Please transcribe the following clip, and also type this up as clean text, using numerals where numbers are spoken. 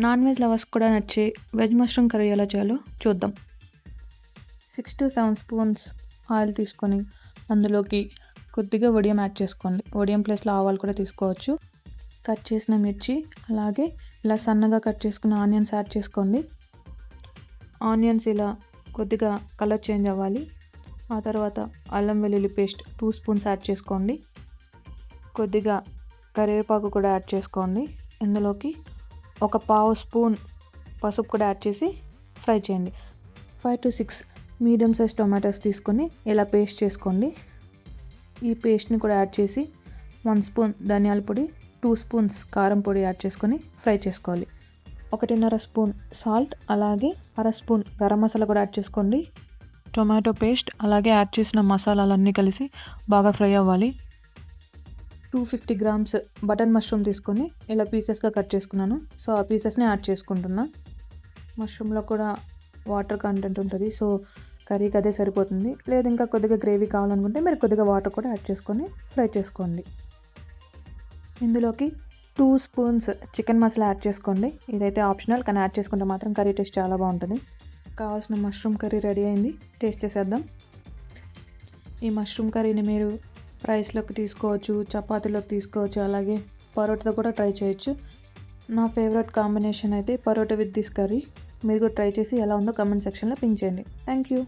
Non veg lovers కూడా నచ్చే veg mushroom curry ఎలా చేయాలో చూద్దాం. 6-7 స్పూన్స్ ఆయిల్ తీసుకొని అందులోకి కొద్దిగా వడియం యాడ్ చేసుకోండి. వడియం ప్లేస్లో ఆవాలు కూడా తీసుకోవచ్చు. కట్ చేసిన మిర్చి, అలాగే ఇలా సన్నగా కట్ చేసుకున్న ఆనియన్స్ యాడ్ చేసుకోండి. ఆనియన్స్ ఇలా కొద్దిగా కలర్ చేంజ్ అవ్వాలి. ఆ తర్వాత అల్లం వెల్లుల్లి పేస్ట్ 2 స్పూన్స్ యాడ్ చేసుకోండి. కొద్దిగా కరివేపాకు కూడా యాడ్ చేసుకోండి. ఇందులోకి ఒక పావు స్పూన్ పసుపు కూడా యాడ్ చేసి ఫ్రై చేయండి. 5-6 మీడియం సైజ్ టొమాటోస్ తీసుకొని ఇలా పేస్ట్ చేసుకోండి. ఈ పేస్ట్ని కూడా యాడ్ చేసి 1 స్పూన్ ధనియాల పొడి, 2 స్పూన్స్ కారం పొడి యాడ్ చేసుకొని ఫ్రై చేసుకోవాలి. 1.5 స్పూన్ సాల్ట్, అలాగే 1/2 స్పూన్ గరం మసాలా కూడా యాడ్ చేసుకోండి. టొమాటో పేస్ట్ అలాగే యాడ్ చేసిన మసాలాలన్నీ కలిసి బాగా ఫ్రై అవ్వాలి. 250 గ్రామ్స్ బటన్ మష్రూమ్ తీసుకొని ఇలా పీసెస్గా కట్ చేసుకున్నాను. సో ఆ పీసెస్ని యాడ్ చేసుకుంటున్నా. మష్రూమ్లో కూడా వాటర్ కంటెంట్ ఉంటుంది, సో కర్రీకి అదే సరిపోతుంది. లేదు ఇంకా కొద్దిగా గ్రేవీ కావాలనుకుంటే మీరు కొద్దిగా వాటర్ కూడా యాడ్ చేసుకొని ఫ్రై చేసుకోండి. ఇందులోకి 2 స్పూన్స్ చికెన్ మసాలా యాడ్ చేసుకోండి. ఇదైతే ఆప్షనల్, కానీ యాడ్ చేసుకుంటే మాత్రం కర్రీ టేస్ట్ చాలా బాగుంటుంది. కావాల్సిన మష్రూమ్ కర్రీ రెడీ అయింది. టేస్ట్ చేసేద్దాం. ఈ మష్రూమ్ కర్రీని మీరు రైస్లోకి తీసుకోవచ్చు, చపాతీలోకి తీసుకోవచ్చు, అలాగే పరోటాతో కూడా ట్రై చేయొచ్చు. నా ఫేవరెట్ కాంబినేషన్ అయితే పరోటా విత్ దిస్ కర్రీ. మీరు కూడా ట్రై చేసి ఎలా ఉందో కామెంట్ సెక్షన్లో పింక్ చేయండి. Thank you.